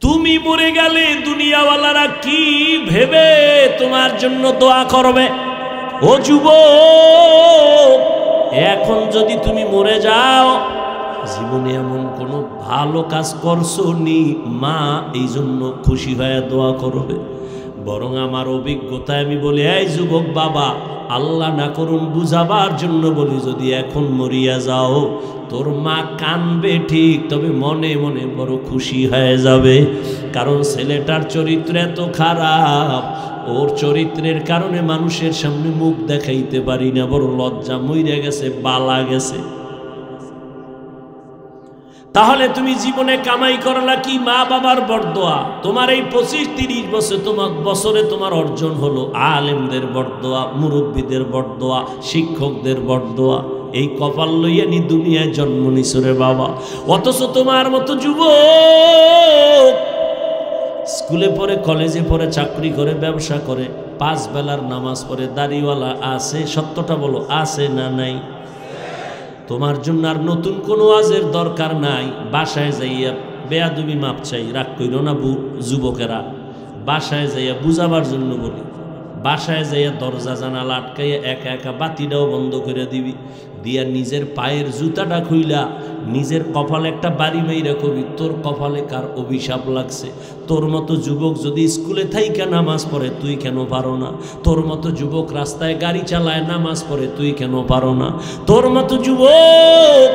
তুমি মরে গেলে দুনিয়াওয়ালারা কি ভেবে তোমার জন্য দোয়া করবে? ও যুবক, এখন যদি তুমি মরে যাও, জীবনে এমন কোনো ভালো কাজ করছো নি মা এই জন্য খুশি হয়ে দোয়া করবে? বরং আমার অভিজ্ঞতায় আমি বলি, এই যুবক বাবা, আল্লাহ না করুন বুঝাবার জন্য বলি, যদি এখন মরিয়া যাও তোর মা কানবে ঠিক, তবে মনে মনে বড় খুশি হয়ে যাবে। কারণ ছেলেটার চরিত্র এত খারাপ, ওর চরিত্রের কারণে মানুষের সামনে মুখ দেখাইতে পারি না, বড় লজ্জা, মইরা গেছে, বালা গেছে। তাহলে তুমি জীবনে কামাই করলা কি? মা বাবার বরদোয়া। তোমার এই 25-30 বছরে তোমার অর্জন হলো আলেমদের বরদোয়া, মুরব্বীদের বরদোয়া, শিক্ষকদের বরদোয়া। এই কপাল লইয়া নি দুনিয়ায় জন্ম নিছরে বাবা। অথচ তোমার মতো যুবক স্কুলে পড়ে, কলেজে পড়ে, চাকরি করে, ব্যবসা করে, 5 বেলার নামাজ পড়ে, দাড়িওয়ালা আছে, সত্যটা বলো, আছে না নাই? তোমার জন্য আর নতুন কোনো ওয়াজের দরকার নাই। বাসায় যাইয়া বেয়াদবি মাপ চাই, রাগ কইরো না যুবকেরা। বাসায় যাইয়া বুঝাবার জন্য বলি, বাসায় যাইয়া দরজা জানালা আটকাইয়া একা একা বাতিটাও বন্ধ করে দিবি, দিয়া নিজের পায়ের জুতাটা খুইলা নিজের কপালে একটা বাড়ি মাইরা কবি, তোর কপালে কার অভিশাপ লাগছে। তোর মতো যুবক যদি স্কুলে থাইকা নামাজ পড়ে, তুই কেন পারো না? তোর মতো যুবক রাস্তায় গাড়ি চালায় নামাজ পড়ে, তুই কেন পারো না? তোর মতো যুবক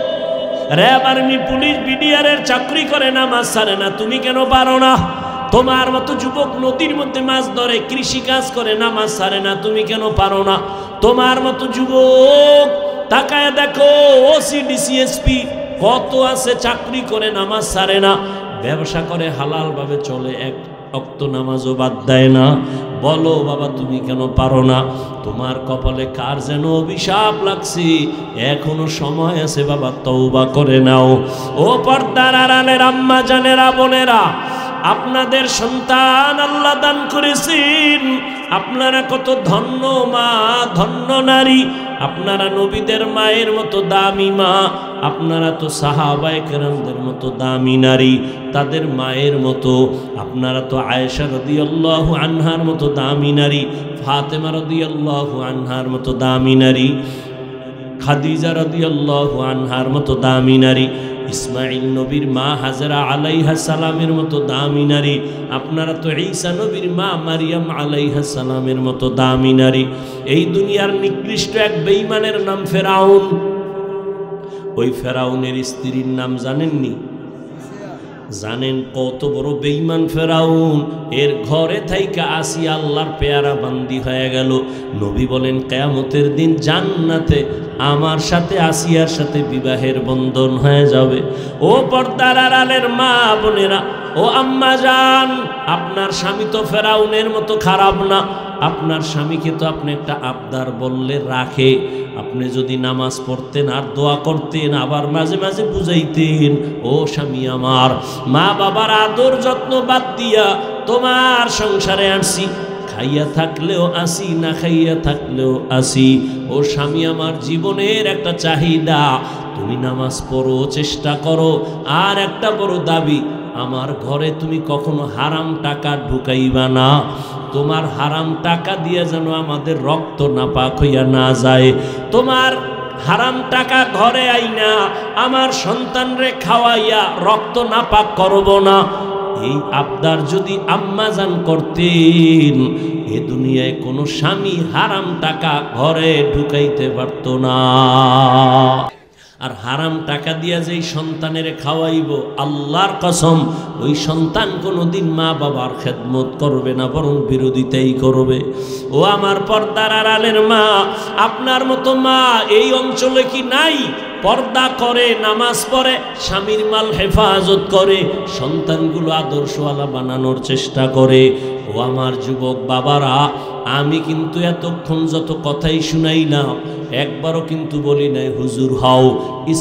র্যাব, আর্মি, পুলিশ, বিডিআরের চাকরি করে, নামাজ ছাড়ে না, তুমি কেন পারো না? তোমার মতো যুবক নদীর মধ্যে মাছ ধরে, কৃষি কাজ করে, নামাজ ছাড়ে না, তুমি কেন পারো না? তোমার মতো যুবক তাকায় দেখো, ওসি, ডিসিএসপি কত আছে, চাকরি করে, নামাজ ছাড়ে না, ব্যবসা করে, হালাল ভাবে চলে, এক ওয়াক্ত নামাজও বাদ দেয় না। বলো বাবা, তুমি কেন পারো না? তোমার কপালে কার যেন অভিশাপ লাগছে, এখনো সময় আছে বাবা, তওবা করে নাও। ও পর্দার আড়ালের আম্মা জানেরা, বোনেরা, আপনাদের সন্তান আল্লাহ দান করেছেন, আপনারা কত ধন্য মা, ধন্য নারী। আপনারা নবীদের মায়ের মতো দামি মা, আপনারা তো সাহাবায়ে কেরামদের মতো দামি নারী, তাদের মায়ের মতো। আপনারা তো আয়েশা রাদিয়াল্লাহু আনহার মতো দামি নারী, ফাতেমা রাদিয়াল্লাহু আনহার মতো দামি নারী, খাদিজা রাদিয়াল্লাহু আনহার মতো দামি নারী, ইসমাইল নবীর মা হাজরা আলাইহা সালামের মতো দামি নারী। আপনারা তো ঈসা নবীর মা মারিয়াম আলাইহা সালামের মতো দামি নারী। এই দুনিয়ার নিকৃষ্ট এক বেঈমানের নাম ফেরাউন। ওই ফেরাউনের স্ত্রীর নাম জানেননি? জানেন কত বড় বেঈমান ফেরাউন? এর ঘরে থাইকা আসিয়া আল্লাহর পেয়ারা বান্দি হয়ে গেল। নবী বলেন কিয়ামতের দিন জান্নাতে আমার সাথে আসিয়ার সাথে বিবাহের বন্ধন হয়ে যাবে। ও পর্দার আড়ালের মা বোনেরা, ও আম্মা জান, আপনার স্বামী তো ফেরাউনের মতো খারাপ না। আপনার স্বামীকে তো আপনি একটা আবদার বললে রাখে। আপনি যদি নামাজ পড়তেন আর দোয়া করতেন, আবার মাঝে মাঝে বুঝাইতেন, ও স্বামী আমার, মা বাবার আদর যত্ন বাদ দিয়া তোমার সংসারে আনছি, খাইয়া থাকলেও আসি, না খাইয়া থাকলেও আসি। ও স্বামী আমার, জীবনের একটা চাহিদা, তুমি নামাজ পড়ো, চেষ্টা করো। আর একটা বড় দাবি, আমার ঘরে তুমি কখনো হারাম টাকা ঢুকাইবা না। তোমার হারাম টাকা দিয়ে যেন আমাদের রক্ত নাপাক হইয়া না যায়। তোমার হারাম টাকা ঘরে আইনা আমার সন্তানরে খাওয়াইয়া রক্ত নাপাক করব না। এই আবদার যদি আম্মাজান করতেন, এ দুনিয়ায় কোনো স্বামী হারাম টাকা ঘরে ঢুকাইতে পারত না। আর হারাম টাকা দিয়া যেই সন্তানের খাওয়াইব, আল্লাহর কসম, ওই সন্তান কোনোদিন মা বাবার খেদমত করবে না, বরং বিরোধিতাই করবে। ও আমার পর্দার আড়ালের মা, আপনার মতো মা এই অঞ্চলে কি নাই? পর্দা করে, নামাজ পড়ে, স্বামীর মাল হেফাজত করে, সন্তানগুলো আদর্শওয়ালা বানানোর চেষ্টা করে। ও আমার যুবক বাবারা, আমি কিন্তু এতক্ষণ যত কথাই শুনাইলাম, একবারও কিন্তু বলি নাই হুজুর হও,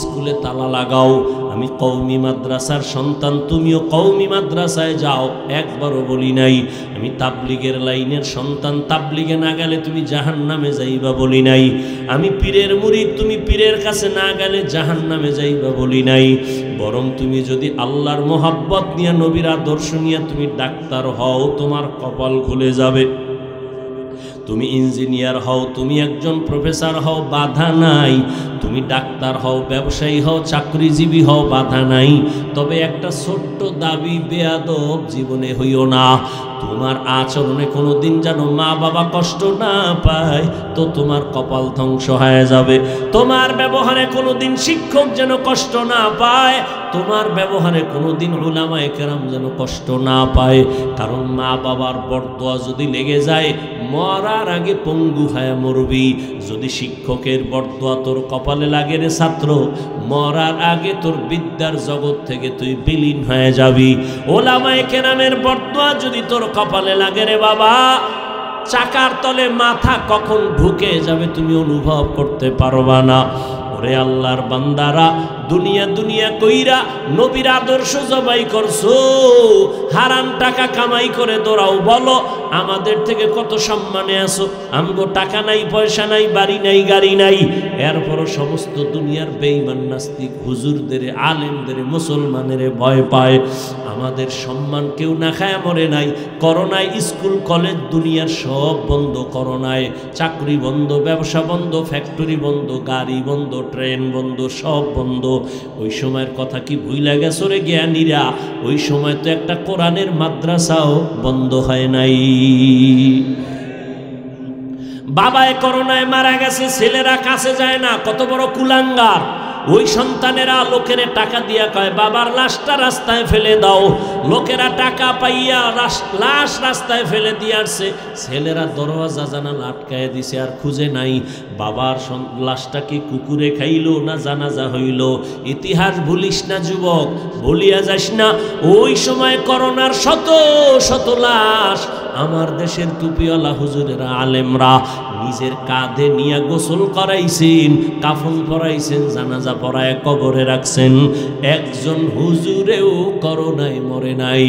স্কুলে তালা লাগাও, আমি কওমি মাদ্রাসার সন্তান, তুমিও কওমি মাদ্রাসায় যাও, একবারও বলি নাই। আমি তাবলিগের লাইনের সন্তান, তাবলিগে না গেলে তুমি জাহান্নামে যাইবা বলি নাই। আমি পীরের মুরিদ, তুমি পীরের কাছে না গেলে জাহান্নামে যাইবা বলি নাই। বরং তুমি যদি আল্লাহর মোহাব্বত নিয়ে, নবীর আদর্শ নিয়ে তুমি ডাক্তার হও, তোমার কপাল খুলে যাবে। তুমি ইঞ্জিনিয়ার হও, তুমি একজন প্রফেসর হও, বাধা নাই। তুমি ডাক্তার হও, ব্যবসায়ী হও, চাকরিজীবী হও, বাধা নাই। তবে একটা ছোট্ট দাবি, বেয়াদব জীবনে হইও না। তোমার আচরণে কোনোদিন যেন মা বাবা কষ্ট না পায়, তো তোমার কপাল ধ্বংস হয়ে যাবে। তোমার ব্যবহারে কোনোদিন শিক্ষক যেন কষ্ট না পায়, তোমার ব্যবহারে কোনোদিন উলামায়ে কেরাম যেন কষ্ট না পায়। কারণ মা বাবার বরদোয়া যদি লেগে যায়, মরার আগে পঙ্গু হয়ে মরবি। যদি শিক্ষকের বরদোয়া তোর কপালে লাগে রে ছাত্র, মরার আগে তোর বিদ্যার জগৎ থেকে তুই বিলীন হয়ে যাবি। উলামায়ে কেরামের বরদোয়া যদি তোর কপালে লাগে রে বাবা, চাকার তলে মাথা কখন ঢুকে যাবে তুমি অনুভব করতে পারবা না। ওরে আল্লাহর বান্দারা, দুনিয়া দুনিয়া কইরা নবীর আদর্শ জবাই করছো, হারাম টাকা কামাই করে দৌড়াও। বলো আমাদের থেকে কত সম্মানে আছো, আমগো টাকা নাই, পয়সা নাই, বাড়ি নাই, গাড়ি নাই, এরপরও সমস্ত দুনিয়ার বেঈমান নাস্তিক হুজুরদের, আলেমদের, মুসলমানের ভয় পায়। আমাদের সম্মান কেউ না খায় মরে নাই। করোনায় স্কুল কলেজ দুনিয়ার সব বন্ধ, করোনায় চাকরি বন্ধ, ব্যবসা বন্ধ, ফ্যাক্টরি বন্ধ, গাড়ি বন্ধ, ট্রেন বন্ধ, সব বন্ধ। ওই সময়ের কথা কি ভুইলা গেছো রে জ্ঞানীরা? ওই সময় তো একটা কোরআনের মাদ্রাসাও বন্ধ হয় নাই। বাবায় করোনায় মারা গেছে, ছেলেরা কাছে যায় না, কত বড় কুলাঙ্গার। ওই সন্তানেরা লোকেরা টাকা দিয়া কয় বাবার লাশটা রাস্তায় ফেলে দাও। লোকেরা টাকা পাইয়া লাশ রাস্তায় ফেলে দিয়ে আসছে, ছেলেরা দরওয়াজা জানালা আটকায় দিছে, আর খুঁজে নাই বাবার লাশটা কি কুকুরে খাইলো না জানাজা হইল। ইতিহাস ভুলিস না যুবক, ভুলিয়া যাস না। ওই সময় করোনার শত শত লাশ আমার দেশের টুপিওয়ালা হুজুরেরা, আলেমরা নিজের কাঁধে নিয়ে গোসল করাইছেন, কাফন পরাইছেন, জানাজা পরায় কবরে রাখছেন। একজন হুজুরেও করোনায় মরে নাই।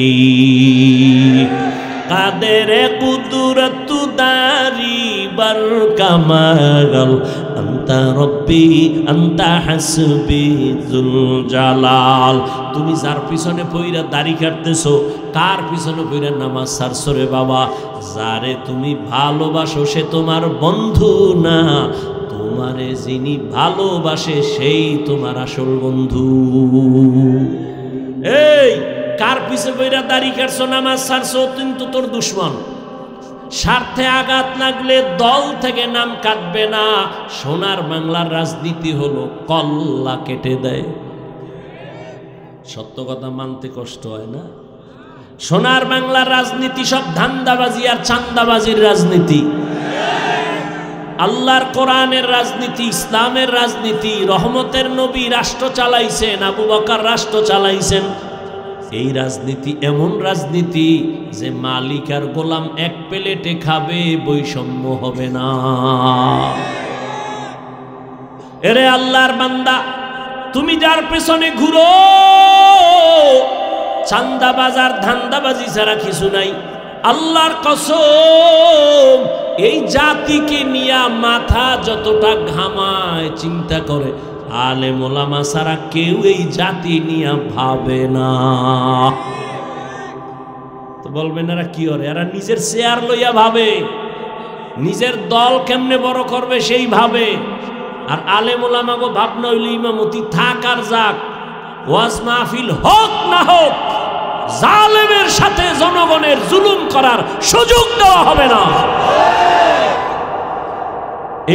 কাদের কুদরত দারি বার কামাল, আন্তা রব্বি আন্তা হাসবি যুল জালাল। তুমি যার পিছনে পইরা দাড়ি কাটতেছো, কার পিছনে পইরা নামাজ ছাড়ছো রে বাবা? যারে তুমি ভালোবাসো সে তোমার বন্ধু না, তোমারে যিনি ভালোবাসে সেই তোমার আসল বন্ধু। এই কার পিছে পইরা দাড়ি কাটছো, নামাজ ছাড়ছো, কিন্তু তোর দুশ্মন। স্বার্থে আঘাত লাগলে দল থেকে নাম কাটবে না। সোনার বাংলার রাজনীতি হলো কল্লা কেটে দেয়। সত্য কথা মানতে কষ্ট হয় না? সোনার বাংলার রাজনীতি সব ধান্দাবাজি আর চান্দাবাজির রাজনীতি। আল্লাহর কোরআনের রাজনীতি, ইসলামের রাজনীতি। রহমতের নবী রাষ্ট্র চালাইছেন, আবু বকর রাষ্ট্র চালাইছেন। এই রাজনীতি এমন রাজনীতি যে মালিক আর গোলাম এক প্লেটে খাবে, বৈষম্য হবে না। এরে আল্লাহর বান্দা, তুমি যার পেছনে ঘুরো, চান্দাবাজার ধান্দাবাজি ছাড়া কিছু নাই। আল্লাহর কসম, এই জাতিকে নিয়ে মাথা যতটা ঘামায়, চিন্তা করে, আলেম ওলামা ছাড়া কেউ এই জাতি নিয়ে ভাবে না। তো বলবেন এরা কি করে? এরা নিজের শেয়ার লইয়া ভাবে, নিজের দল কেমনে বড় করবে সেই ভাবে। আর আলেম ওলামাগো ভাবনা হইল ইমামতি থাক আর যাক, ওয়াজ মাহফিল হোক না হোক, জালেমের সাথে জনগণের জুলুম করার সুযোগ দেওয়া হবে না।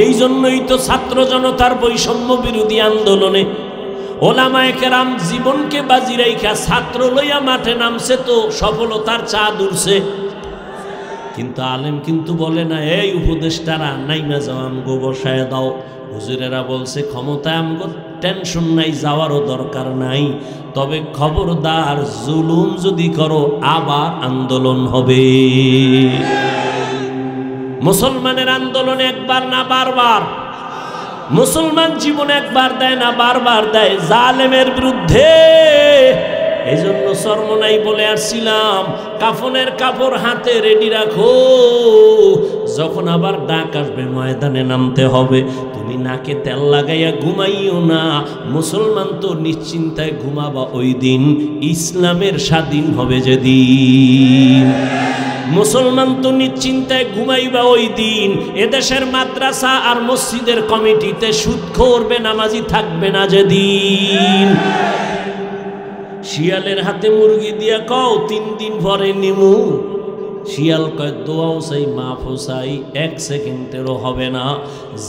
এই জন্যই তো ছাত্র জনতার বৈষম্য বিরোধী আন্দোলনে ওলামায়ে কেরাম জীবনকে বাজি রাইখা ছাত্র লইয়া মাঠে নামছে, তো সফলতার চাঁদ উড়ছে। কিন্তু আলেম কিন্তু বলে না, এই উপদেষ্টারা নাইমা যাও, আমগো বসায় দাও। হুজুরেরা বলছে ক্ষমতায় আমগো টেনশন নাই, যাওয়ারও দরকার নাই, তবে খবরদার জুলুম যদি করো আবার আন্দোলন হবে। মুসলমানের আন্দোলন একবার না বারবার, মুসলমান জীবন একবার দেয় না বারবার দেয় জালেমের বিরুদ্ধে। এই জন্য শর্মনাই বলে আসছিলাম, কাফনের কাপড় হাতে রেডি রাখো, যখন আবার ডাক আসবে ময়দানে নামতে হবে। তুমি তুমি নাকে তেল লাগাইয়া ঘুমাইও না। মুসলমান তো নিশ্চিন্তায় ঘুমাবা ওই দিন ইসলামের স্বাধীন হবে যেদিন। মুসলমান তো নিশ্চিন্তায় ঘুমাইবা ওই দিন এদেশের মাদ্রাসা আর মসজিদের কমিটিতে সুদখোর বেনামাজি থাকবে না যেদিন। শিয়ালের হাতে মুরগি দিয়া কও 3 দিন পরে নিমু, শিয়াল কয় দোয়াও চাই মাফও চাই, 1 সেকেন্ডেরও হবে না,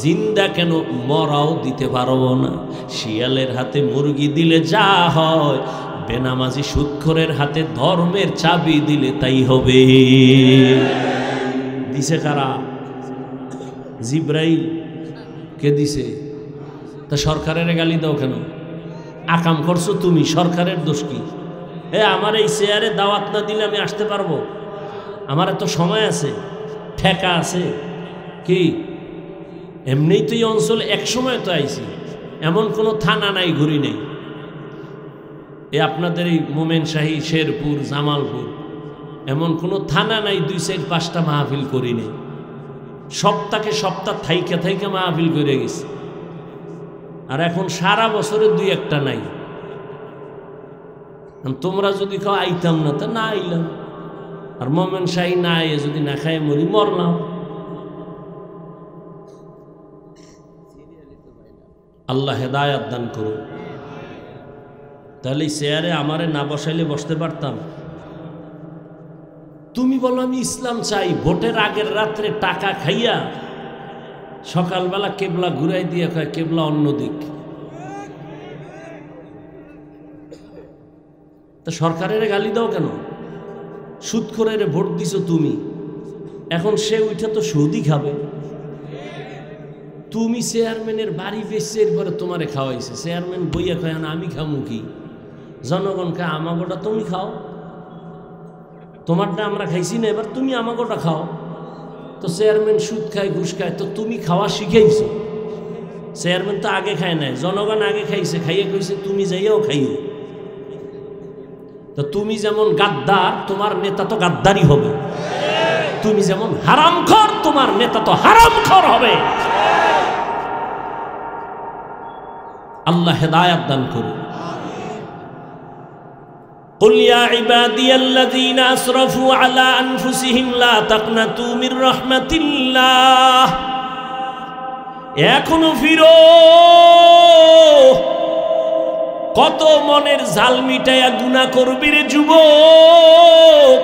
জিন্দা কেন মরাও দিতে পারবো না। শিয়ালের হাতে মুরগি দিলে যা হয়, বেনামাজি সুদখোরের হাতে ধর্মের চাবি দিলে তাই হবে। দিছে কারা? জিব্রাইল। কে দিছে? তা সরকারের গালি দাও কেন? আকাম করছো তুমি, সরকারের দোষ কি? আমার এই চেয়ারে দাওয়াত না দিলে আমি আসতে পারবো? আমার এত সময় আছে, ঠেকা আছে কি? এমনিই তো এই অঞ্চলে এক সময় তো আইছি, এমন কোনো থানা নাই, ঘুরি নেই। আপনাদের এই মোমেনশাহী, শেরপুর, জামালপুর এমন কোনো থানা নাই 2-4-5টা মাহফিল করি নেই। সপ্তাহে সপ্তাহ থাইকে থাইকে মাহফিল করে গেছি। আর এখন সারা বছরে 2-1টা নাই। তোমরা যদি খাও আইতাম না, তা না আইলাম। আর মোমেনশাহী না আইয়ে যদি না খাই মরি, মরলাম। আল্লাহ হেদায়াত দান করুন। তাহলে চেয়ারে আমারে না বসাইলে বসতে পারতাম। তুমি বলো আমি ইসলাম চাই, ভোটের আগের রাত্রে টাকা খাইয়া সকালবেলা কেবলা ঘুরাই দিয়ে কয় কেবলা অন্যদিক। তা সরকারের গালি দাও কেন? সুদখোরের ভোট দিছো তুমি, এখন সে উঠে তো সুদই খাবে। তুমি চেয়ারম্যানের বাড়ি বেচছে, এরপরে তোমারে খাওয়াইছে। চেয়ারম্যান বইয়া খায় না, আমি খামু কি? জনগণকে আমাগোটা তুমি খাও, তোমারটা আমরা খাইছি না, এবার তুমি আমাগোটা খাও। তো চেয়ারম্যান সুদ খায়, ঘুষ খায়, তো তুমি খাওয়া শিখাইছো। চেয়ারম্যান তো আগে খায় নাই, জনগণ আগে খাইছে, খাইয়ে কইছে তুমি যাইয়াও খাইও। তো তুমি যেমন গাদ্দার, তোমার নেতা তো গাদ্দারি হবে। তুমি যেমন হারামখোর, তোমার নেতা তো হারামখোর হবে। আল্লাহ হেদায়াত দান করুন। قل يا عبادي الذين أسرفوا على أنفسهم لا تقنطوا من رحمة الله। এখনো ফিরো, কত মনের জাল মিটাইয়া গুনাহ করবি রে যুবক।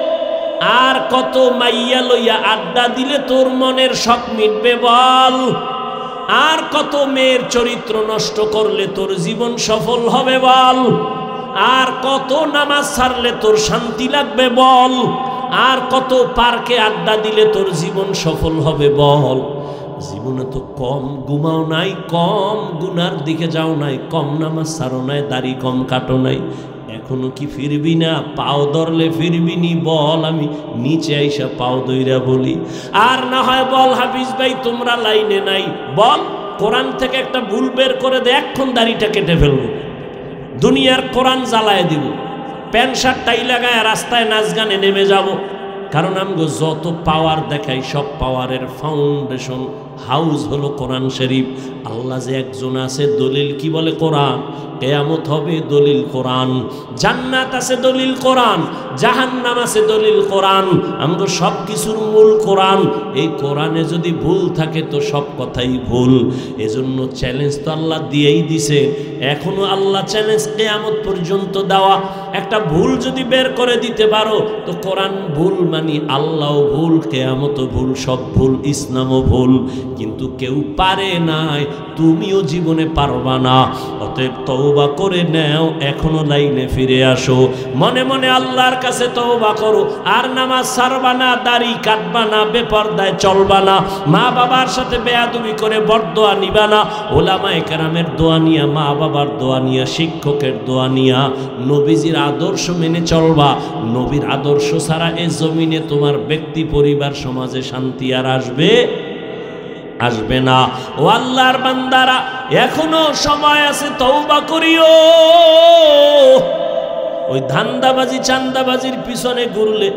আর কত মাইয়া লইয়া আড্ডা দিলে তোর মনের শখ মিটবে বল। আর কত মেয়ের চরিত্র নষ্ট করলে তোর জীবন সফল হবে বল। আর কত নামাজ ছাড়লে তোর শান্তি লাগবে বল। আর কত পার্কে আড্ডা দিলে তোর জীবন সফল হবে বল। জীবনে তো কম ঘুমাও নাই, কম গুনার দিকে যাও নাই, কম নামাজ ছাড়ো নাই, দাড়ি কম কাটো নাই, এখনো কি ফিরবি না? পাও ধরলে ফিরবি নি বল, আমি নিচে আইসা পাও দইরা বলি। আর না হয় বল হাফিজ ভাই তোমরা লাইনে নাই, বল কোরআন থেকে একটা ভুল বের করে দে, এখন দাড়িটা কেটে ফেলবো, দুনিয়ার কোরআন জ্বালায় দিব, প্যান্ট শার্ট টাই লাগায় রাস্তায় নাচ গানে নেমে যাব। কারণ আমগো যত পাওয়ার দেখাই, সব পাওয়ারের ফাউন্ডেশন হাউস হলো কোরআন শরীফ। আল্লাহ যে একজন আছে, দলিল কি বলে? কোরআন। কিয়ামত হবে দলিল কোরআন। জান্নাত আছে দলিল কোরআন, জাহান্নাম আছে দলিল কোরআন। আমগো সব কিছুর মূল কোরআন। এই কোরআনে যদি ভুল থাকে তো সব কথাই ভুল। এজন্য চ্যালেঞ্জ তো আল্লাহ দিয়েই দিছে, এখনো আল্লাহ চ্যালেঞ্জ কিয়ামত পর্যন্ত দেওয়া। একটা ভুল যদি বের করে দিতে পারো তো কোরআন ভুল মানি, আল্লাহও ভুল, কিয়ামতও ভুল, সব ভুল, ইসলামও ভুল। কিন্তু কেউ পারে নাই, তুমিও জীবনে পারবা না। অতএব তওবা করে নাও, এখনো লাইনে ফিরে আসো, মনে মনে আল্লাহর কাছে তওবা করো। আর নামাজ ছাড়বা না, দাড়ি কাটবা না, বেপরদায় চলবা না, মা বাবার সাথে বেয়াদবি করে বরদোয়া নিবা না। ওলামায়ে কেরামের দোয়া নিয়া, মা বাবার দোয়া নিয়া, শিক্ষকের দোয়া নিয়া, নবীজির আদর্শ মেনে চলবা। নবীর আদর্শ ছাড়া এই জমিনে তোমার ব্যক্তি, পরিবার, সমাজে শান্তি আর আসবে না। ও আল্লাহর বান্দারা, এখনো সময় আছে, তওবা করিও। ওই ধান্দাবাজি চান্দাবাজির পিছনে ঘুরলে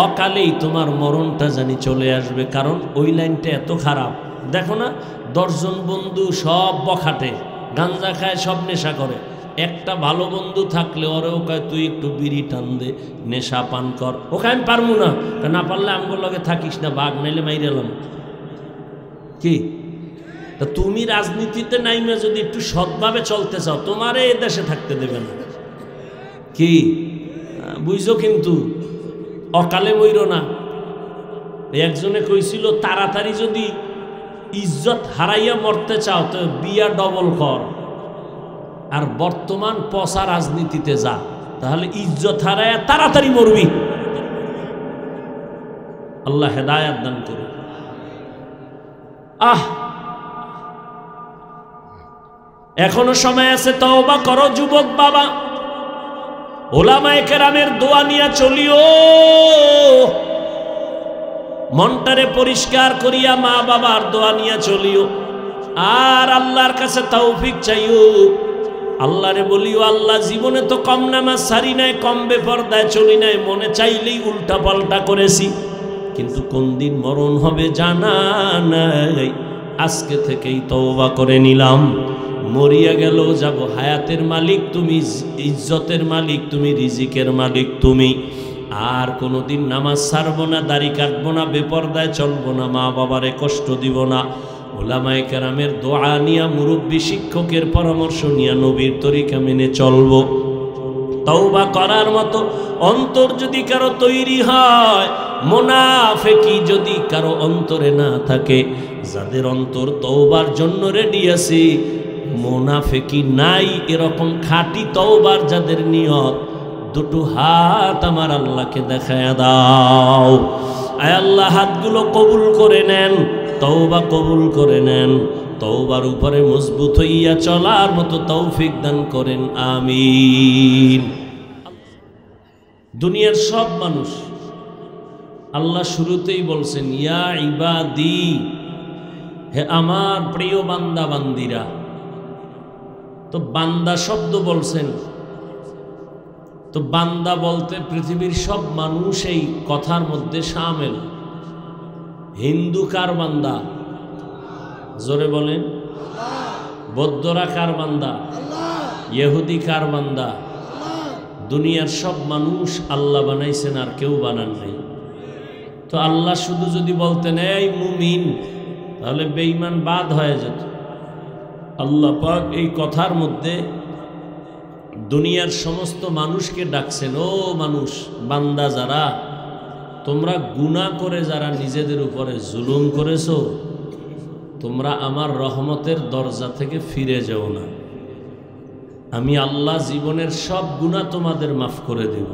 অকালেই তোমার মরণটা জানি চলে আসবে। কারণ ওই লাইনটা এত খারাপ। দেখো না, 10 জন বন্ধু সব বখাটে, গাঞ্জা খায়, সব নেশা করে। একটা ভালো বন্ধু থাকলে ওরেও কয় তুই একটু বিড়ি টান দে, নেশা পান কর। ওকে আমি পারবো না, না পারলে আমগুলো লগে থাকিস না, বাঘ নাইলে মাইরেলাম। কি তা তুমি রাজনীতিতে নাইমে যদি একটু সৎভাবে চলতে চাও, তোমারে এ দেশে থাকতে দেবে না। কি বুঝছো? কিন্তু অকালে মইরো না। একজনে কইছিল তাড়াতাড়ি যদি ইজ্জত হারাইয়া মরতে চাও তো বিয়া ডবল কর, আর বর্তমান পচা রাজনীতিতে যা, তাহলে ইজ্জত হারাইয়া তাড়াতাড়ি মরবি। আল্লাহ হেদায়াত দান করুন। এখনো সময় আছে, তওবা করো যুবক বাবা। ওলামায়ে কেরামের দোয়া নিয়ে চলিও, মনটারে পরিষ্কার করিয়া মা বাবার দোয়া নিয়ে চলিও, আর আল্লাহর কাছে তৌফিক চাইও। আল্লাহরে বলিও, আল্লাহ জীবনে তো কম নামাজ সারি নাই, কম বেপরদায় চলি নাই, মনে চাইলেই উল্টা পাল্টা করেছি, কিন্তু কোন দিন মরণ হবে জানা নাই, আজকে থেকেই তওবা করে নিলাম। মরিয়া গেল যাব, হায়াতের মালিক তুমি, ইজ্জতের মালিক তুমি, রিজিকের মালিক তুমি। আর কোনোদিন নামাজ ছাড়বো না, দাড়ি কাটবো না, বেপরদায় চলবো না, মা বাবারে কষ্ট দিব না। ওলামায়ে কেরামের দোয়া নিয়া, মুরব্বী শিক্ষকের পরামর্শ নিয়া নবীর তরিকা মেনে চলবো। তওবা করার মতো অন্তর যদি কারো তৈরি হয়, মুনাফিকি যদি কারো অন্তরে না থাকে, যাদের অন্তর তওবার জন্য রেডি আছে, মুনাফিকি নাই, এরকম খাঁটি তওবার যাদের নিয়ত, দুটো হাত আমার আল্লাহকে দেখায়া দাও। আয় আল্লাহ, হাতগুলো কবুল করে নেন, তওবা কবুল করে নেন, তওবার উপরে মজবুত হইয়া চলার মতো তৌফিক দান করেন, আমিন। দুনিয়ার সব মানুষ, আল্লাহ শুরুতেই বলছেন ইয়া ইবাদি, হে আমার প্রিয় বান্দা বান্দিরা। তো বান্দা শব্দ বলছেন, তো বান্দা বলতে পৃথিবীর সব মানুষ এই কথার মধ্যে শামিল। হিন্দু কার বান্দা? জোরে বলেন। বৌদ্ধরা কার বান্দা? ইহুদি কার বান্দা? দুনিয়ার সব মানুষ আল্লাহ বানাইছেন, আর কেউ বানান নাই। তো আল্লাহ শুধু যদি বলতেন এই মুমিন, তাহলে বেঈমান বাদ হয়ে যেত। আল্লাহ পাক এই কথার মধ্যে দুনিয়ার সমস্ত মানুষকে ডাকছেন, ও মানুষ বান্দা যারা, তোমরা গুনাহ করে যারা নিজেদের উপরে জুলুম করেছো, তোমরা আমার রহমতের দরজা থেকে ফিরে যাও না, আমি আল্লাহ জীবনের সব গুনাহ তোমাদের মাফ করে দেব।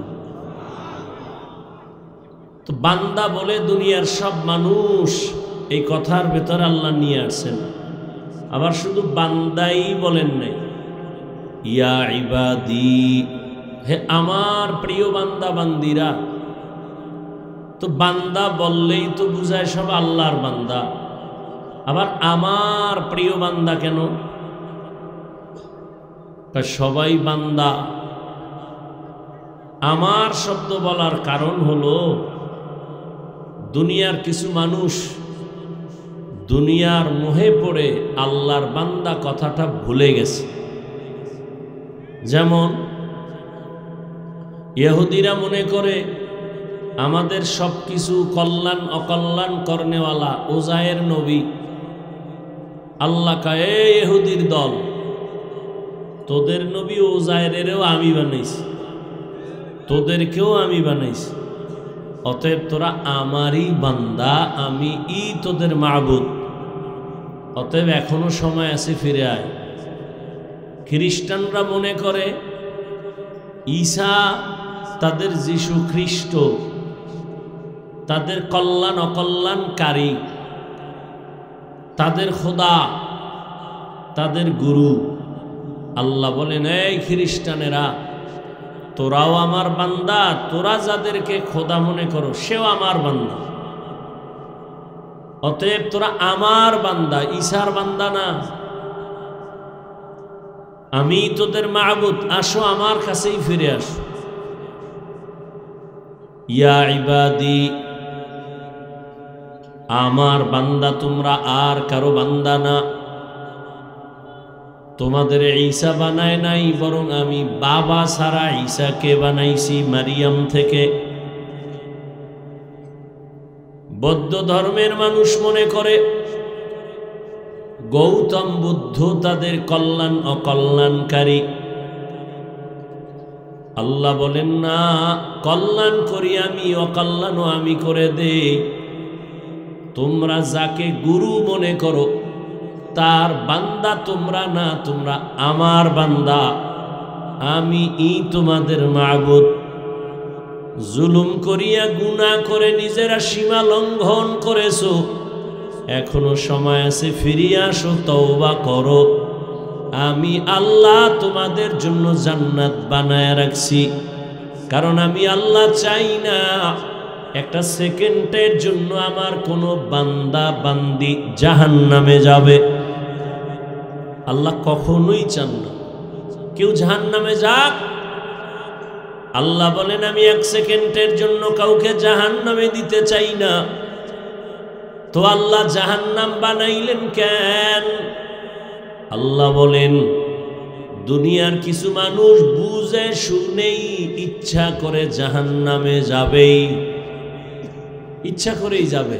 তো বান্দা বলে দুনিয়ার সব মানুষ, এই কথার ভেতর আল্লাহ নিয়ে আসছেন। আবার শুধু বান্দাই বলেন নাই, ইয়া ইবাদি, হে আমার প্রিয় বান্দা বান্দিরা। তো বান্দা বললেই তো বুঝায় সব আল্লাহর বান্দা। আবার আমার প্রিয় বান্দা কেন? সবাই বান্দা। আমার শব্দ বলার কারণ হলো, দুনিয়ার কিছু মানুষ দুনিয়ার মোহে পড়ে আল্লাহর বান্দা কথাটা ভুলে গেছে। যেমন ইহুদিরা মনে করে আমাদের সব কিছু কল্যাণ অকল্যাণ করনেওয়ালা ওজায়ের নবী। আল্লাহ কয়, এ ইহুদির দল, তোদের নবী ওজায়েরেরও আমি বানাইছি, তোদেরকেও আমি বানাইছি, অতএব তোরা আমারই বান্দা, আমি তোদের মাবুদ। অতএব এখনো সময় আছে, ফিরে আয়। খ্রিস্টানরা মনে করে ঈসা তাদের যিশু খ্রিস্ট, তাদের কল্যাণ অকল্যাণকারী, তাদের খোদা, তাদের গুরু। আল্লাহ বলেন, এই খ্রিস্টানেরা, তোরাও আমার বান্দা, তোরা যাদেরকে খোদা মনে করো সেও আমার বান্দা। অতএব তোরা আমার বান্দা, ঈসার বান্দা না। আমি তোদের মাবুদ, আসো আমার কাছেই ফিরে আসো। ইয়া ইবাদি, আমার বান্দা তোমরা আর কারো বান্দা না। তোমাদের ঈসা বানায় নাই, বরং আমি বাবা ছাড়া ঈসাকে বানাইছি মারিয়াম থেকে। বৌদ্ধ ধর্মের মানুষ মনে করে গৌতম বুদ্ধ তাদের কল্যাণ অকল্যাণকারী। আল্লাহ বলেন না, কল্যাণ করি আমি, অকল্যাণও আমি করে দেই। তোমরা যাকে গুরু মনে করো তার বান্দা তোমরা না, তোমরা আমার বান্দা। আমি তোমাদের মাবুদ। জুলুম করিয়া গুনাহ করে নিজেরা সীমা লঙ্ঘন করেছো, এখনো সময় আছে, ফিরিয়ে আসো, তওবা করো। আমি আল্লাহ তোমাদের জন্য জান্নাত বানায় রাখছি। কারণ আমি আল্লাহ চাই না একটা সেকেন্ডের জন্য আমার কোনো বান্দা বান্দি জাহান্নামে যাবে। আল্লাহ কখনোই চান না কেউ জাহান্নামে যাক। আল্লাহ বলেন আমি এক সেকেন্ডের জন্য কাউকে জাহান্নামে দিতে চাই না। তো আল্লাহ জাহান্নাম বানাইলেন কেন? আল্লাহ বলেন দুনিয়ার কিছু মানুষ বুঝে শুনেই ইচ্ছা করে জাহান্নামে যাবেই, ইচ্ছা করেই যাবে।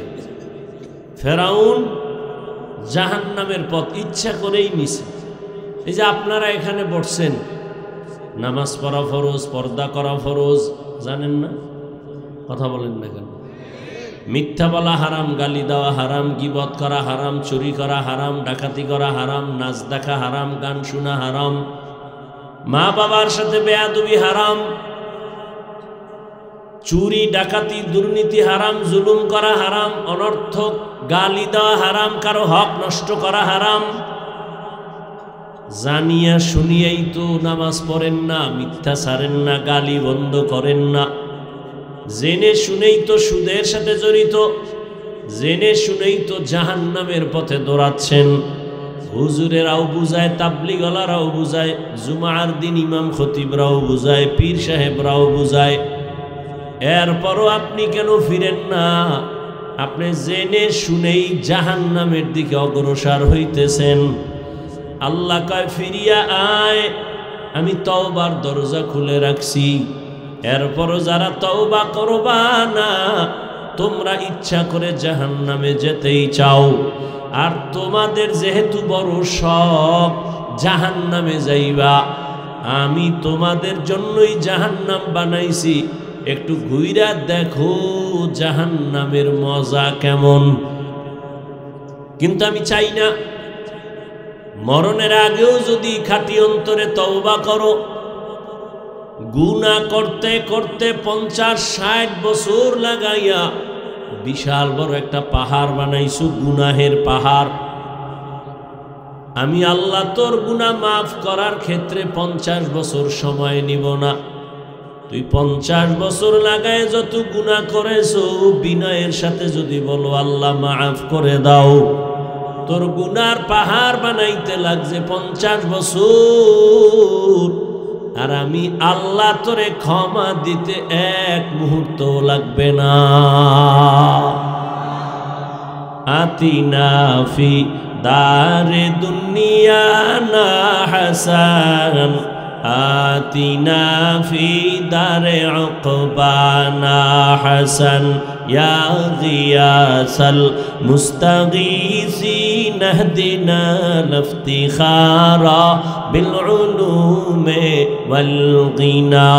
ফেরাউন জাহান্নামের পথ ইচ্ছা করেই নিছে। এই যে আপনারা এখানে বসছেন, নামাজ পড়া ফরজ, পর্দা করা ফরজ, জানেন না? কথা বলেন না কেন? মিথ্যা বলা হারাম, গালি দেওয়া হারাম, গীবত করা হারাম, চুরি করা হারাম, ডাকাতি করা হারাম, নাচ দেখা হারাম, গান শোনা হারাম, মা বাবার সাথে বেয়াদবি হারাম, চুরি ডাকাতি দুর্নীতি হারাম, জুলুম করা হারাম, অনর্থক গালি দেওয়া হারাম, কারো হক নষ্ট করা হারাম। জানিয়া শুনিয়াই তো নামাজ পড়েন না, মিথ্যা ছাড়েন না, গালি বন্ধ করেন না। জেনে শুনেই তো সুদের সাথে জড়িত, জেনে শুনেই তো জাহান্নামের পথে দৌড়াচ্ছেন। হুজুরেরাও বুঝায়, তাবলিগলারাও বুঝায়, জুমার দিন ইমাম খতিবরাও বুঝায়, পীর সাহেবরাও বুঝায়। এরপরও আপনি কেন ফিরেন না? আপনি জেনে শুনেই জাহান্নামের দিকে অগ্রসর হইতেছেন। আল্লাহ কয় ফিরিয়া আয়, আমি তওবার দরজা খুলে রাখছি। এরপরও যারা তওবা করবা না, তোমরা ইচ্ছা করে জাহান্নামে যেতেই চাও। আর তোমাদের যেহেতু বড় শখ জাহান্নামে যাইবা, আমি তোমাদের জন্যই জাহান্নাম বানাইছি। একটু ঘুইরা দেখো জাহান্নামের মজা কেমন। কিন্তু আমি চাই না মরণের আগেও যদি খাঁটি অন্তরে তওবা করো, গুনাহ করতে করতে 50-60 বছর লাগাইয়া বিশাল বড় একটা পাহাড় বানাইছো, গুনাহের পাহাড়। আমি আল্লাহ তোর গুনাহ মাফ করার ক্ষেত্রে 50 বছর সময় নিব না। তুই 50 বছর লাগায় যত গুনাহ করেছো, বিনয়ের সাথে যদি বলো আল্লাহ মাফ করে দাও, তোর গুনার পাহাড় বানাইতে লাগছে 50 বছর। আর আমি আল্লাহ তোরে ক্ষমা দিতে 1 মুহূর্ত লাগবে না। আতিনা ফি দারে দুনিয়া না হাসান, আতিনা ফি দারে উকবানা হাসান, ইয়া গিয়াসাল মুস্তাগীসিন ইহদিনা লিফতিখারা বিল উলুমে ওয়াল গিনা।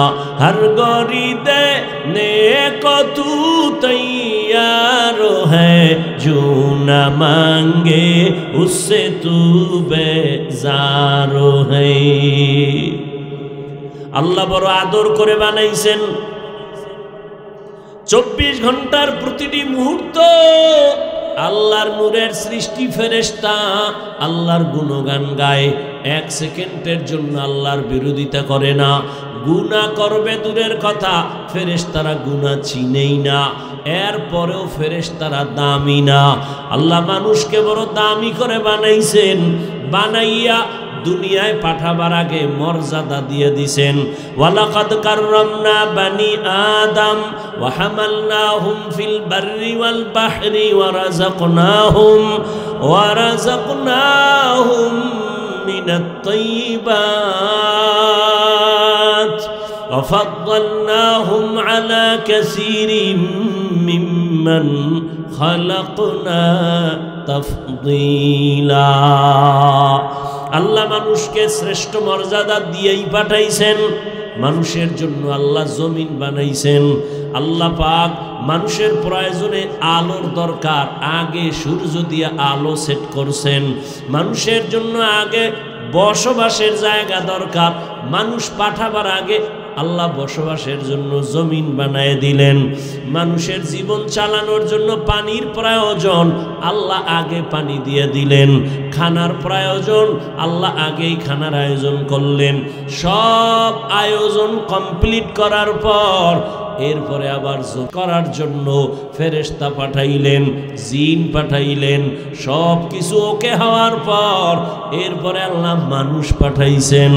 হর গরিদে নেকো তু তৈয়ার হ্যায়, जो न मांगे उससे तू बेजार है। আল্লাহ বড় আদর করে বানাইছেন। 24 ঘন্টার প্রতিটি মুহূর্ত আল্লাহর নূরের সৃষ্টি ফেরেশতা আল্লাহর গুণগান গায়। 1 সেকেন্ডের জন্য আল্লাহর বিরোধিতা করে না। গুনাহ করবে দূরের কথা, ফেরেশতারা গুনাহ চিনেই না। এরপরেও ফেরেশতারা দামি না। আল্লাহ মানুষকে বড় দামি করে বানাইছেন। বানাইয়া দুনিয়ায় পাঠাবার আগে মর্যাদা দিয়ে দিয়েছেন। ওয়ালাকাদ কাররামনা বানি আদম ওয়া হামালনাহুম ফিল বাররি ওয়াল বাহরি ওয়া রাযাকনাহুম মিনাত তাইয়্যিবাত ওয়া ফাদ্দালনাহুম আলা কাসীরিম মিম্মান খালাকনা তাফদীলা। আল্লাহ মানুষকে শ্রেষ্ঠ মর্যাদা দিয়েই পাঠাইছেন। মানুষের জন্য আল্লাহ জমিন বানাইছেন। আল্লাহ পাক মানুষের প্রয়োজনে আলোর দরকার, আগে সূর্য দিয়ে আলো সেট করছেন। মানুষের জন্য আগে বসবাসের জায়গা দরকার, মানুষ পাঠাবার আগে আল্লাহ বসবাসের জন্য জমিন বানায় দিলেন। মানুষের জীবন চালানোর জন্য পানির প্রয়োজন, আল্লাহ আগে পানি দিয়ে দিলেন। খানার প্রয়োজন, আল্লাহ আগেই খানার আয়োজন করলেন। সব আয়োজন কমপ্লিট করার পর এরপরে আবার করার জন্য ফেরেশতা পাঠাইলেন, জিন পাঠাইলেন। সব কিছু ওকে হওয়ার পর এরপরে আল্লাহ মানুষ পাঠাইছেন।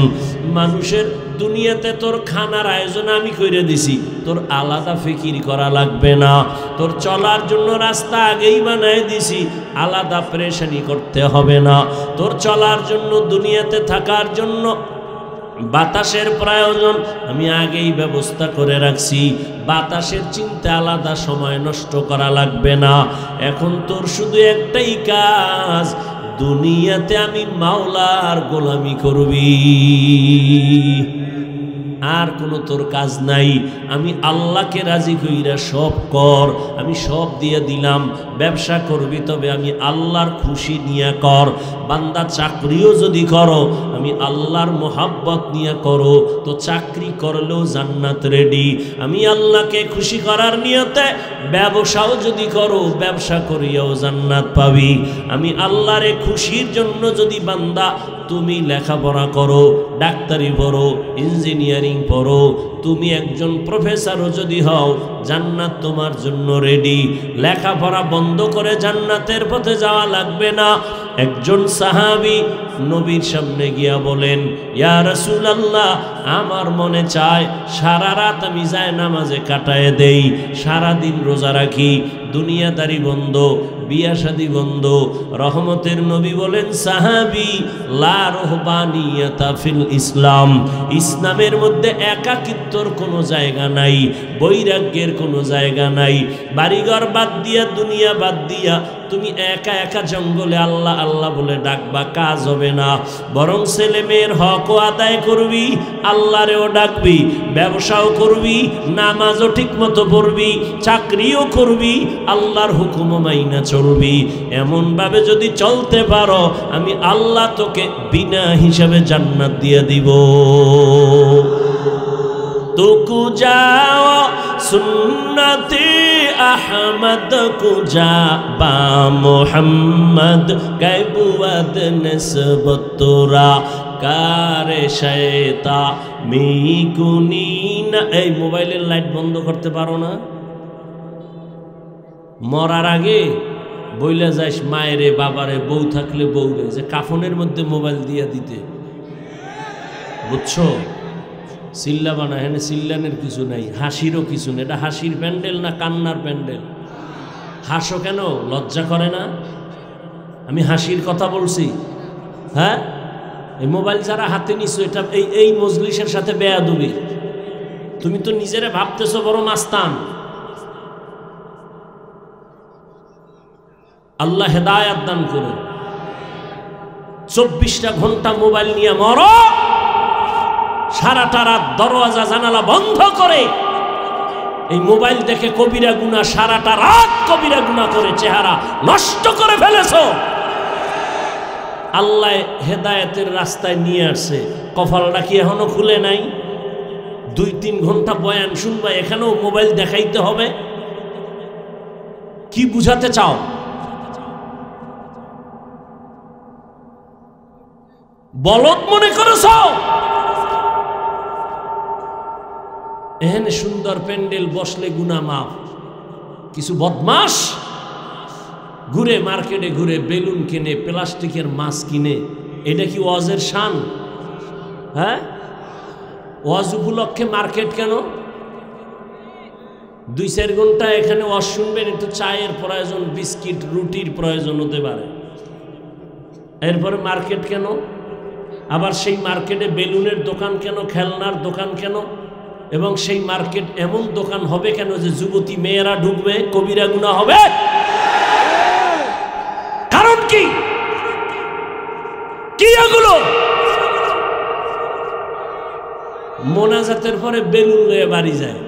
মানুষের দুনিয়াতে তোর খানার আয়োজন আমি করে দিছি, তোর আলাদা ফিকির করা লাগবে না। তোর চলার জন্য রাস্তা আগেই বানায় দিছি, আলাদা পরেশানি করতে হবে না। তোর চলার জন্য, দুনিয়াতে থাকার জন্য বাতাসের প্রয়োজন আমি আগেই ব্যবস্থা করে রাখছি, বাতাসের চিন্তা আলাদা সময় নষ্ট করা লাগবে না। এখন তোর শুধু একটাই কাজ, দুনিয়াতে আমি মাওলার গোলামি করবি, আর কোনো তোর কাজ নাই। আমি আল্লাহকে রাজি কইরা সব কর, আমি সব দিয়ে দিলাম। ব্যবসা করবি তবে আমি আল্লাহর খুশি নিয়ে কর। বান্দা চাকরিও যদি করো আমি আল্লাহর মোহাব্বত নিয়ে করো, তো চাকরি করলেও জান্নাত রেডি। আমি আল্লাহকে খুশি করার নিয়তে ব্যবসাও যদি করো, ব্যবসা করিয়াও জান্নাত পাবি। আমি আল্লাহরে খুশির জন্য যদি বান্দা তুমি লেখাপড়া করো, ডাক্তারি পড়ো, ইঞ্জিনিয়ারিং পড়ো, তুমি একজন প্রফেসরও যদি হও, জান্নাত তোমার জন্য রেডি। লেখাপড়া বন্ধ করে জান্নাতের পথে যাওয়া লাগবে না। একজন সাহাবী নবীর সামনে গিয়া বলেন, ইয়া রাসূলুল্লাহ, আমার মনে চায় সারা রাত আমি যায় নামাজে কাটায় দেই, সারাদিন রোজা রাখি, দুনিয়াদারি বন্ধ, বিয়া শাদী বন্ধ। রহমতের নবী বলেন, সাহাবী, লা রহবানিয়াতা ফিল ইসলাম, ইসলামের মধ্যে একাকিত্বর কোনো জায়গা নাই, বৈরাগ্যের কোনো জায়গা নাই। বাড়িঘর বাদ দিয়া, দুনিয়া বাদ দিয়া তুমি একা একা জঙ্গলে আল্লাহ আল্লাহ বলে ডাকবা, কাজ হবে না। বরং ছেলে মেয়ের হকও আদায় করবি, আল্লাহরেও ডাকবি, ব্যবসাও করবি, নামাজও ঠিক মতো পড়বি, চাকরিও করবি, আল্লাহর হুকুমও মাইনা চলবি। এমনভাবে যদি চলতে পারো, আমি আল্লাহ তোকে বিনা হিসাবে জান্নাত দিয়ে দিব। तुकु जाओ सुन्नते अहमद कुजा बा मोहम्मद कैबुवद नस्बत तोरा कारे शैता मी गुनीना। এই মোবাইলের লাইট বন্ধ করতে পারো না? মরার আগে বইলে যাইস মায়েরে বাবারে, বউ থাকলে বউরে, যে কাফনের মধ্যে মোবাইল দিয়া দিতে, বুঝছো? চিল্লাবা না, এখানে চিল্লানের কিছু নাই, হাসিরও কিছু নেই। এটা হাসির প্যান্ডেল না কান্নার প্যান্ডেল? হাসো কেন? লজ্জা করে না? আমি হাসির কথা বলছি। হ্যাঁ, এই মোবাইল যারা হাতে নিছো, এটা এই মজলিসের সাথে বেয়াদবি। তুমি তো নিজেরা ভাবতেছো বড় মাস্তান। আল্লাহ হেদায়াত দান করুন। 24টা ঘন্টা মোবাইল নিয়ে মরো, সারাটা রাত দরওয়াজা জানালা বন্ধ করে এই মোবাইল দেখে কবিরা গুনাহ, সারাটা রাত কবিরা গুনাহ করে চেহারা নষ্ট করে ফেলেছো। আল্লাহ হেদায়েতের রাস্তায় নিয়ে আসছে, কপালটা কি এখনো খুলে নাই? 2-3 ঘন্টা বয়ান শুনবা, এখানেও মোবাইল দেখাইতে হবে? কি বুঝাতে চাও? বলদ মনে করেছো? এখানে সুন্দর প্যান্ডেল বসলে গুনাহ মাফ। কিছু বদমাস ঘুরে মার্কেটে ঘুরে বেলুন কিনে, প্লাস্টিকের মাছ কিনে, এটা কি ওয়াজের শান? হ্যাঁ, ওয়াজ উপলক্ষে মার্কেট কেন? 2-4 ঘন্টা এখানে ওয়াজ শুনবেন, একটু চায়ের প্রয়োজন, বিস্কিট রুটির প্রয়োজন হতে পারে, এরপরে মার্কেট কেন? আবার সেই মার্কেটে বেলুনের দোকান কেন, খেলনার দোকান কেন? এবং সেই মার্কেট এমন দোকান হবে কেন যে যুবতী মেয়েরা ঢুকবে, কবিরা গুনাহ হবে? কারণ কি? কি এগুলো? মোনাজাতের পরে বেলুন লয়ে বাড়ি যায়,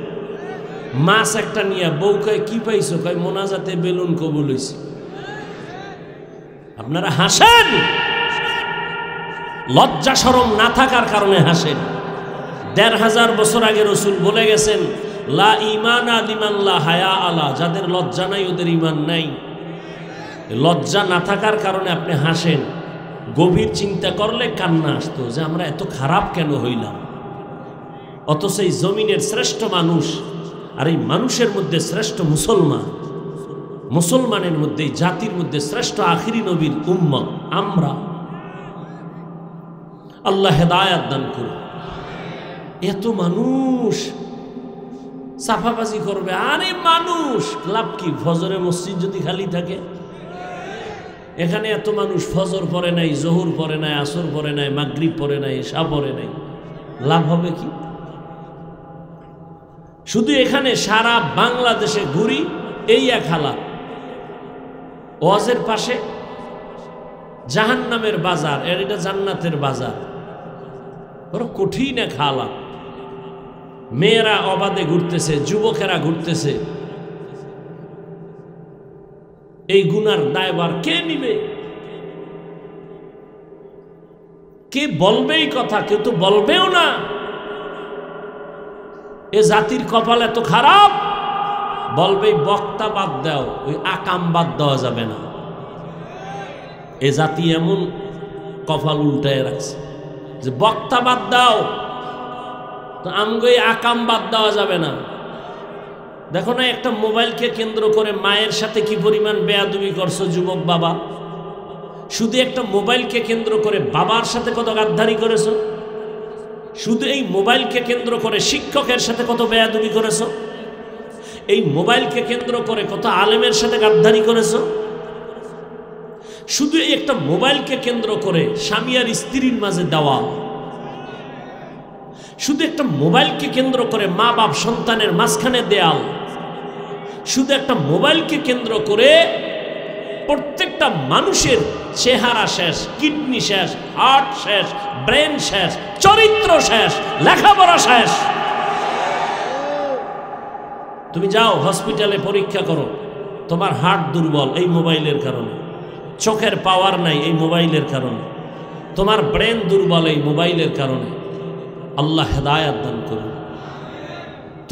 মাছ একটা নিয়ে বউ কয় কি পাইছো? কয় মোনাজাতে বেলুন কবুল হইছে। আপনারা হাসেন, লজ্জা শরম না থাকার কারণে হাসেন। 1500 বছর আগে রসুল বলে গেছেন, লা ঈমানা লিমান লা হায়া আলা, যাদের লজ্জা নাই ওদের ঈমান নাই। লজ্জা না থাকার কারণে আপনি হাসেন, গভীর চিন্তা করলে কান্না আসতো যে আমরা এত খারাপ কেন হইলাম। অথচ এই জমিনের শ্রেষ্ঠ মানুষ, আর এই মানুষের মধ্যে শ্রেষ্ঠ মুসলমান, মুসলমানের মধ্যে জাতির মধ্যে শ্রেষ্ঠ আখিরি নবীর উম্মত আমরা। আল্লাহ হেদায়াত দান করুন। এত মানুষ সাফাবাজি করবে, আরে মানুষ লাভ কি? ফজরে মসজিদ যদি খালি থাকে, এখানে এত মানুষ ফজর পড়ে নাই, জোহর পড়ে নাই, আসর পড়ে নাই, মাগরিব পড়ে নাই, এশা পড়ে নাই, লাভ হবে কি? শুধু এখানে সারা বাংলাদেশে ঘুরি, এই এক হালাত। ওয়াজের পাশে জাহান্নামের বাজার, এর এটা জান্নাতের বাজার, বড় কঠিন এক হালাত। মেয়েরা অবাধে ঘুরতেছে, যুবকেরা ঘুরতেছে, এই গুনার দায়ভার কে নিবে? কে বলবে এই কথা? কেউ তো বলবেও না। এ জাতির কপাল এত খারাপ, বলবে বক্তা বাদ দাও, ওই আকাম বাদ দেওয়া যাবে না। এ জাতি এমন কপাল উল্টায় রাখছে যে বক্তা বাদ দাও, তো আমগো এই আকাম বাদ দেওয়া যাবে না। দেখো না, একটা মোবাইলকে কেন্দ্র করে মায়ের সাথে কি পরিমাণ বেয়াদবি করছো যুবক বাবা। শুধু একটা মোবাইলকে কেন্দ্র করে বাবার সাথে কত গাদ্দারি করেছো। শুধু এই মোবাইলকে কেন্দ্র করে শিক্ষকের সাথে কত বেয়াদবি করেছো। এই মোবাইলকে কেন্দ্র করে কত আলেমের সাথে গাদ্দারি করেছো। শুধু এই একটা মোবাইলকে কেন্দ্র করে স্বামী আর স্ত্রীর মাঝে দেওয়া। শুধু একটা মোবাইলকে কেন্দ্র করে মা বাপ সন্তানের মাঝখানে দেয়াল। শুধু একটা মোবাইলকে কেন্দ্র করে প্রত্যেকটা মানুষের চেহারা শেষ, কিডনি শেষ, হার্ট শেষ, ব্রেন শেষ, চরিত্র শেষ, লেখাপড়া শেষ। তুমি যাও হসপিটালে পরীক্ষা করো, তোমার হার্ট দুর্বল এই মোবাইলের কারণে, চোখের পাওয়ার নাই এই মোবাইলের কারণে, তোমার ব্রেন দুর্বল এই মোবাইলের কারণে। আল্লাহ হেদায়াত দান করুন।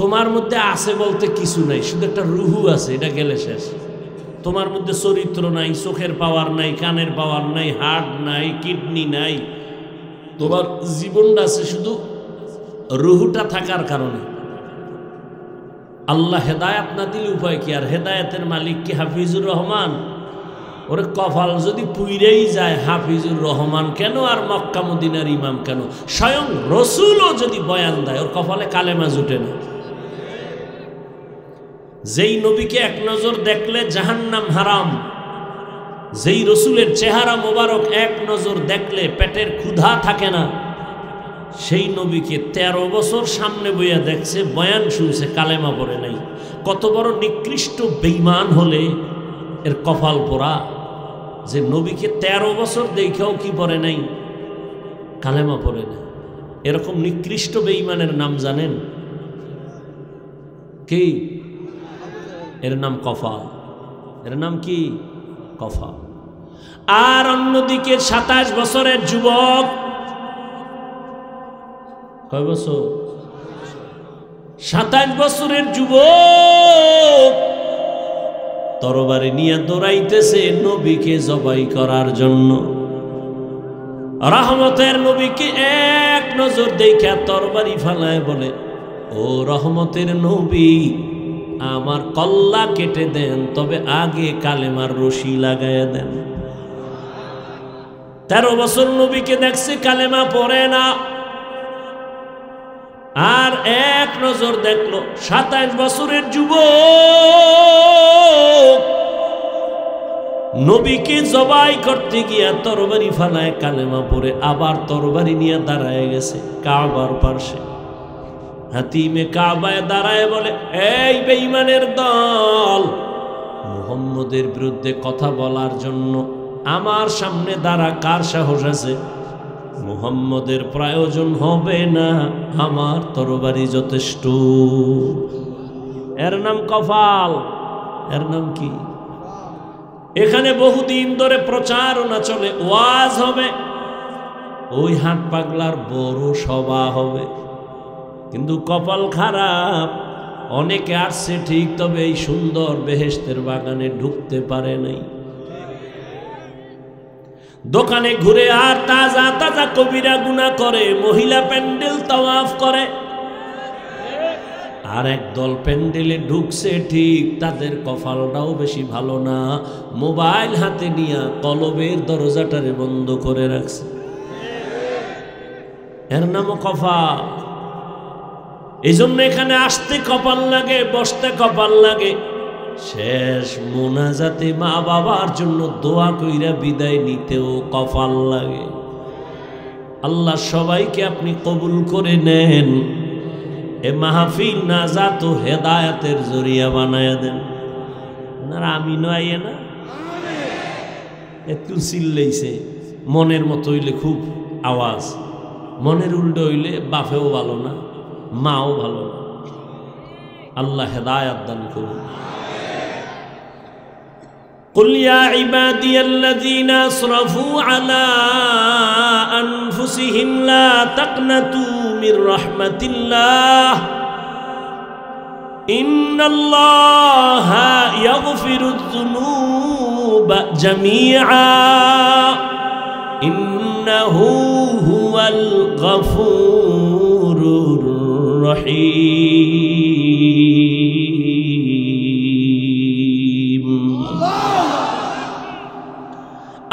তোমার মধ্যে আছে বলতে কিছু নাই, শুধু একটা রুহু আছে, এটা গেলে শেষ। তোমার মধ্যে চরিত্র নাই, চোখের পাওয়ার নাই, কানের পাওয়ার নাই, হার্ট নাই, কিডনি নাই, তোমার জীবনটা আছে শুধু রুহুটা থাকার কারণে। আল্লাহ হেদায়াত না দিলে উপায় কি? আর হেদায়াতের মালিক কি হাফিজুর রহমান? ওরে কপাল যদি পুইরেই যায়, হাফিজুর রহমান কেন আর মক্কা মদিনার ইমাম কেন? স্বয়ং রসুলও যদি বয়ান দেয়, ওর কপালে কালেমা জুটে না। যেই নবীকে এক নজর দেখলে জাহান্নাম হারাম, যেই রসুলের চেহারা মোবারক এক নজর দেখলে পেটের ক্ষুধা থাকে না, সেই নবীকে 13 বছর সামনে বইয়া দেখছে, বয়ান শুনছে, কালেমা পড়ে নাই। কত বড় নিকৃষ্ট বেঈমান হলে এর কপাল পোড়া, যে নবীকে 13 বছর দেখেও কি পড়ে নাই, কালেমা পড়ে নাই। এরকম নিকৃষ্ট বেঈমানের নাম জানেন কি? এর নাম কফাল। এর নাম কি? কফাল। আর অন্যদিকে 27 বছরের যুবক, কয় বছর? 27 বছরের যুবক তরবারি নিয়ে দৌড়াইতেছে নবীকে জবাই করার জন্য। রহমতের নবীকে এক নজর দেখা তরবারি ফালায় বলে, ও রহমতের নবী, আমার কল্লা কেটে দেন, তবে আগে কালেমার রশি লাগাইয়া দেন। 13 বছর নবীকে দেখছে, কালেমা পড়ে না। আর এক নজর দেখলো 27 বছরের যুবক নবীকে জবাই করতে গিয়া তরবারি ফালায় কালেমা পড়ে আবার তরবারি নিয়ে দাঁড়ায় গেছে কাবার পাশে। হাতিমে কাবায় দাঁড়ায় বলে, এই বেঈমানের দল, মুহাম্মদের বিরুদ্ধে কথা বলার জন্য আমার সামনে দাঁড়া কার সাহস আছে? মুহাম্মদের প্রয়োজন হবে না, আমার তরবারি যথেষ্ট। এর নাম কফাল। এর নাম কি? এখানে বহুদিন ধরে প্রচারণা চলে, ওয়াজ হবে, ওই হাট পাগলার বড় সভা হবে, কিন্তু কপাল খারাপ, অনেকে আসছে ঠিক, তবে এই সুন্দর বেহেশতের বাগানে ঢুকতে পারে নাই। দোকানে ঘুরে আর তাজা তাজা কবিরা গুনাহ করে, মহিলা প্যান্ডেল তাওয়াফ করে। আর একদল প্যান্ডেলে ঢুকছে ঠিক, তাদের কপালটাও বেশি ভালো না, মোবাইল হাতে নিয়ে কলবের দরজাটারে বন্ধ করে রাখছে। এর নামও কপাল। এই জন্য এখানে আসতে কপাল লাগে, বসতে কপাল লাগে, শেষ মোনাজাতে মা বাবার জন্য দোয়া কইরা বিদায় নিতেও কপাল লাগে। আল্লাহ সবাইকে আপনি কবুল করে নেন, এ মাহফিল নাজাত ও হেদায়েতের জরিয়া বানায়া দেন। আপনারা আমি নয় না, একটু চিল্লাইছে, মনের মতো হইলে খুব আওয়াজ, মনের উল্টো হইলে বাপেও ভালো না, মাও ভালো না। আল্লাহ হেদায়েত দান করুন। قل يا عبادي الذين اسرفوا على أنفسهم لا تقنطوا من رحمة الله إن الله يغفر الذنوب جميعا إنه هو الغفور الرحيم।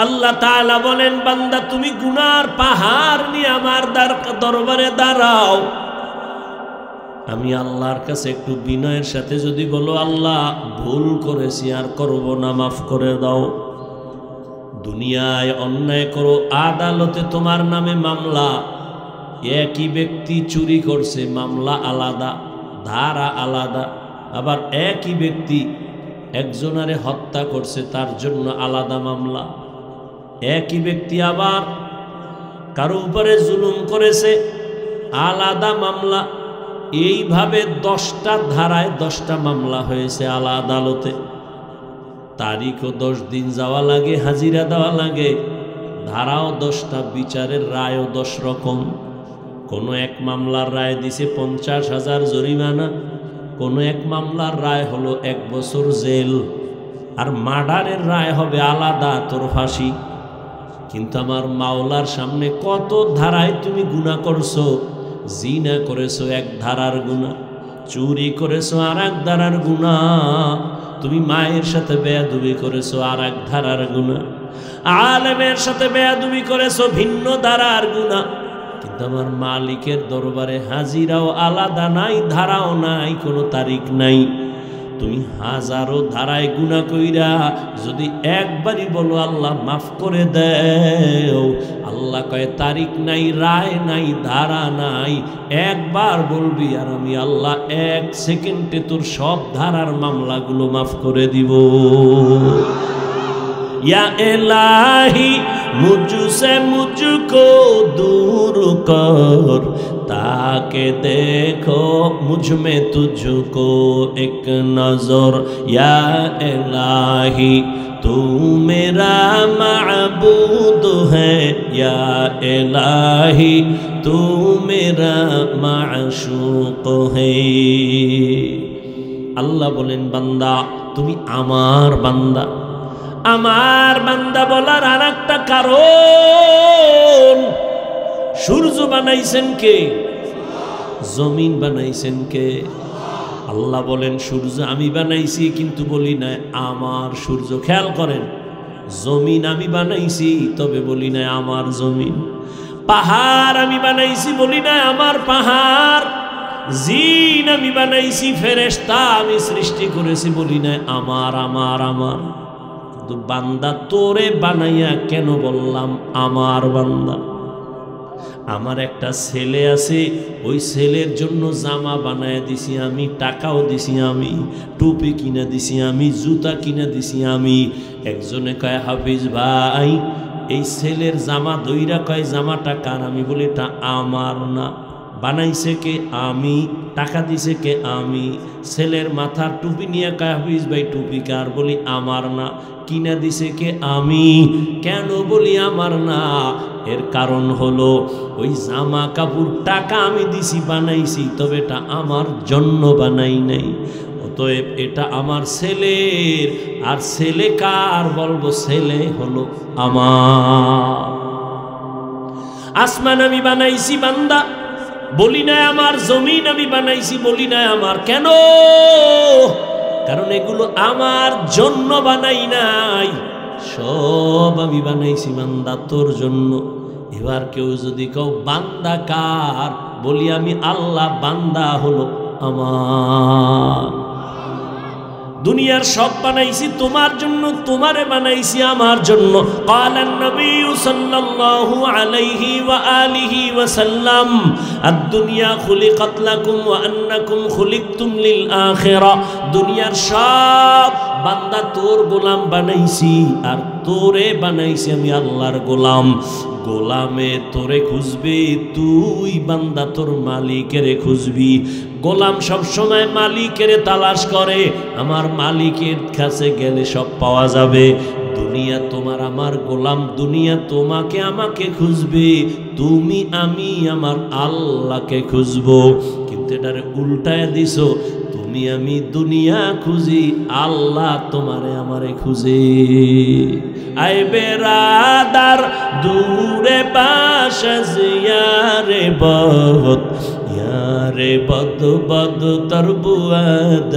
আল্লাহ তাআলা বলেন, বান্দা তুমি গুনার পাহাড় নিয়ে আমার দরবারে দাঁড়াও, আমি আল্লাহর কাছে একটু বিনয়ের সাথে যদি বলো, আল্লাহ ভুল করেছি আর করব না, মাফ করে দাও। দুনিয়ায় অন্যায় করো, আদালতে তোমার নামে মামলা, একই ব্যক্তি চুরি করছে, মামলা আলাদা, ধারা আলাদা। আবার একই ব্যক্তি একজনারে হত্যা করছে, তার জন্য আলাদা মামলা। একই ব্যক্তি আবার কারো উপরে জুলুম করেছে, আলাদা মামলা। এইভাবে 10টা ধারায় 10টা মামলা হয়েছে আলা আদালতে। তারিখও 10 দিন যাওয়া লাগে, হাজিরা দেওয়া লাগে, ধারাও 10টা, বিচারের রায়ও 10 রকম। কোনো এক মামলার রায় দিছে 50,000 জরিমানা, কোনো এক মামলার রায় হলো 1 বছর জেল, আর মার্ডারের রায় হবে আলাদা, তোর ফাঁসি। কিন্তু আমার মাওলার সামনে কত ধারায় তুমি গুনাহ করছো। জিনা করেছো 1 ধারার গুনাহ, চুরি করেছো আর 1 ধারার গুনাহ, তুমি মায়ের সাথে বেয়াদবি করেছো আর 1 ধারার গুনাহ, আলেমের সাথে বেয়াদবি করেছো ভিন্ন ধারার গুনাহ। কিন্তু আমার মালিকের দরবারে হাজিরাও আলাদা নাই, ধারাও নাই, কোনো তারিখ নাই। তুমি হাজারো ধারায় গুনাহ কইরা যদি একবারই বলো আল্লাহ মাফ করে দেও, আল্লাহ কয় তারিখ নাই, রায় নাই, ধারা নাই, একবার বলবি আর আমি আল্লাহ 1 সেকেন্ডে তোর সব ধারার মামলাগুলো মাফ করে দিব। या इलाही मुझसे मुझको दूर कर, ताके देखो मुझ में तुझको एक नजर। या इलाही तू मेरा माबूद है, या इलाही तू मेरा माशूक है। আল্লাহ বলেন, বান্দা তুমি আমার বান্দা। আমার বান্দা বলার আর একটা কারণ, সূর্য বানাইছেন কে? জমিন বানাইছেন কে? আল্লাহ বলেন সূর্য আমি বানাইছি, কিন্তু বলি না আমার সূর্য। খেয়াল করেন, জমিন আমি বানাইছি, তবে বলি না আমার জমিন। পাহাড় আমি বানাইছি, বলি না আমার পাহাড়। জিন আমি বানাইছি, ফেরেশতা আমি সৃষ্টি করেছি, বলি না আমার আমার আমার। কিন্তু বান্দা তোরে বানাইয়া কেন বললাম আমার বান্দা? আমার একটা ছেলে আছে, ওই ছেলের জন্য জামা বানায় দিছি আমি, টাকাও দিছি আমি, টুপি কিনে দিছি আমি, জুতা কিনে দিছি আমি। একজনে কয় হাফিজ ভাই এই ছেলের জামা দইরা কয় জামাটা কার? আমি বলি এটা আমার না। বানাইছে কে? আমি। টাকা দিছে কে? আমি। ছেলের মাথার টুপি নিয়ে কয় হাফিজ ভাই টুপি কার? বলি আমার না। কিনা দিছে কে? আমি। কেন বলি আমার না? এর কারণ হলো ওই জামা কাপড় টাকা আমি দিছি, বানাইছি, তবে এটা আমার জন্য বানাই নাই। অতএব এটা আমার ছেলের। আর ছেলে কার? বলবো ছেলে হলো আমার। আসমান আমি বানাইছি বান্দা, বলি না আমার। জমিন আমি বানাইছি, বলি না আমার। কেন? কারণ এগুলো আমার জন্য বানাই নাই, সব আমি বানাইছি বান্দা তোর জন্য। এবার কেউ যদি কেউ বান্দা কার? বলি আমি আল্লাহ, বান্দা হলো আমার। দুনিয়ার সব বানাইছি তোমার জন্য, তোমারে বানাইছি আমার জন্য। ক্বালান নবী সাল্লাল্লাহু আলাইহি ওয়া আলিহি ওয়া সাল্লাম আদ-দুনিয়া খুলিকাত লাকুম ওয়া আন্নাকুম খুলিকতুম লিল আখিরা। দুনিয়ার সব বান্দা তোর গোলাম বানাইছি, আর তোরে বানাইছি আমি আল্লাহর গোলাম। গোলামে তোরে খুঁজবে, তুই বান্দা তোর মালিকের খুঁজবি। গোলাম সব সময় মালিকের তালাশ করে, আমার মালিকের কাছে গেলে সব পাওয়া যাবে। দুনিয়া তোমার আমার গোলাম, দুনিয়া তোমাকে আমাকে খুঁজবে, তুমি আমি আমার আল্লাহকে খুঁজবো। কিন্তু এটারে উল্টায় দিছো, তুমি আমি দুনিয়া খুঁজি, আল্লাহ তোমারে আমারে খুঁজে। আয় বেরাদার দূরে পাশে জিয়ারে বদ, ইয়ারে বদ বদ তরবুয়াদ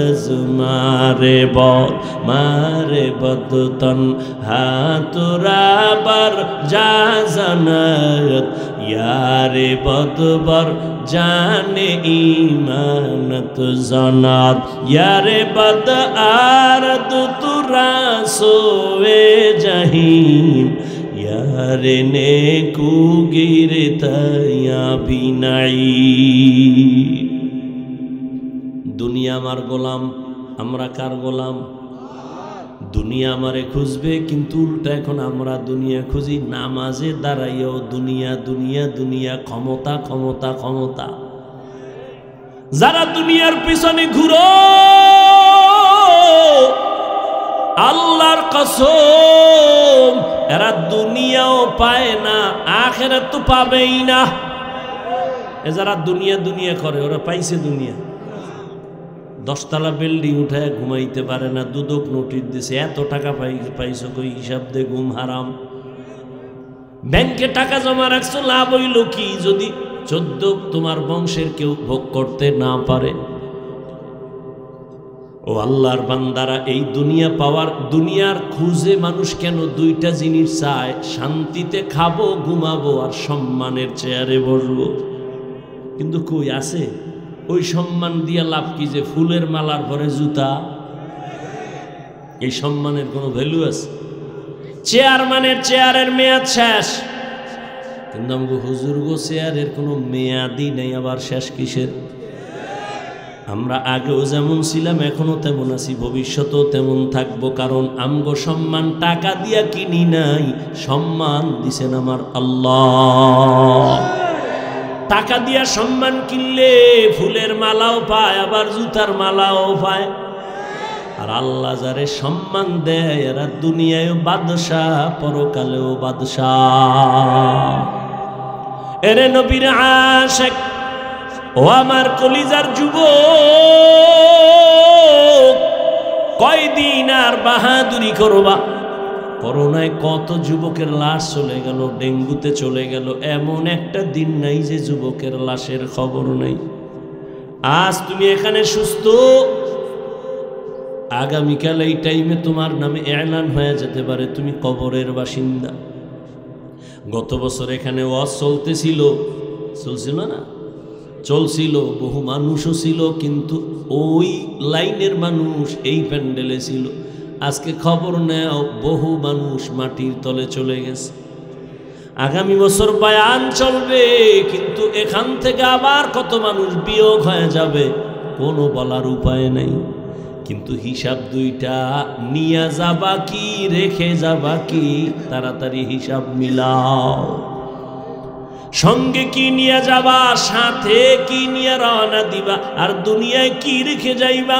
মারে বদ, মারে বদ তন হাতুরাবার যা জানাত, ইয়ারে বদ বর জানে ইমানত জানাত, ইয়ারে বদ আরদ তুরা সোয়ে জাহিম, ইয়ারে নেকু গিরতায়া বিনাই। দুনিয়া আমার গোলাম, আমরা কার গোলাম? দুনিয়া আমারে খুঁজবে, কিন্তু উল্টা এখন আমরা দুনিয়া খুঁজি। নামাজে দাঁড়াইও দুনিয়া দুনিয়া দুনিয়া, ক্ষমতা ক্ষমতা ক্ষমতা। যারা দুনিয়ার পিছনে ঘুরো, আল্লাহর কসম এরা দুনিয়াও পায় না, আখিরাত তো পাবেই না। এ যারা দুনিয়া দুনিয়া করে, ওরা পাইছে দুনিয়া। 10 তলা বিল্ডিং উঠে ঘুমাইতে পারে না, দুদক নোটিশ দিছে, এত টাকা পাইছো কই? হিসাব দে, ঘুম হারাম। ব্যাংকে টাকা জমা রাখছো, লাভ হইল কি যদি 14 তোমার বংশের কেউ ভোগ করতে না পারে? ও আল্লাহর বান্দারা, এই দুনিয়া পাওয়ার, দুনিয়ার খুঁজে মানুষ কেন দুইটা জিনিস চায়? শান্তিতে খাবো, ঘুমাবো, আর সম্মানের চেয়ারে বসবো। কিন্তু কই আছে? ওই সম্মান দিয়া লাভ কি? যে ফুলের মালার পরে জুতা, এই সম্মানের কোনো ভ্যালু আছে? চেয়ারম্যানের চেয়ারের মেয়াদ শেষ, কিন্তু আমাকে হুজুর গো চেয়ারের কোনো মেয়াদই নেই, আবার শেষ কিসের? আমরা আগেও যেমন ছিলাম এখনো তেমন আছি, ভবিষ্যতেও তেমন থাকবো। কারণ আমগো সম্মান টাকা দিয়া কিনি নাই, সম্মান দিছেন আমার আল্লাহ। টাকা দিয়া সম্মান কিনলে ফুলের মালাও পায়, আবার জুতার মালাও পায়। আর আল্লাহ যারে সম্মান দেয়, এরা দুনিয়ায় বাদশাহ, পরকালেও বাদশাহ। এরে নবীর আশিক, ও আমার কলিজার যুবক, কয়দিন আর বাহাদুরি করবা? করোনায় কত যুবকের লাশ চলে গেল, ডেঙ্গুতে চলে গেল, এমন একটা দিন নাই যে যুবকের লাশের খবর নেই। আজ তুমি এখানে সুস্থ, আগামীকাল এই টাইমে তোমার নামে এলান হয়ে যেতে পারে তুমি কবরের বাসিন্দা। গত বছর এখানে ওয়াজ চলছিল না? চলছিল, বহু মানুষও ছিল, কিন্তু ওই লাইনের মানুষ এই প্যান্ডেলে ছিল। আজকে খবর নেও বহু মানুষ মাটির তলে চলে গেছে। আগামী বছর বয়ান চলবে, কিন্তু এখান থেকে আবার কত মানুষ বিয়োগ হয়ে যাবে কোনো বলার উপায় নেই। কিন্তু হিসাব দুইটা, নিয়ে যাবা কি রেখে যাবা কি, তাড়াতাড়ি হিসাব মিলাও। সঙ্গে কি নিয়ে যাবা, সাথে কি নিয়ে রওনা দিবা, আর দুনিয়ায় কি রেখে যাইবা।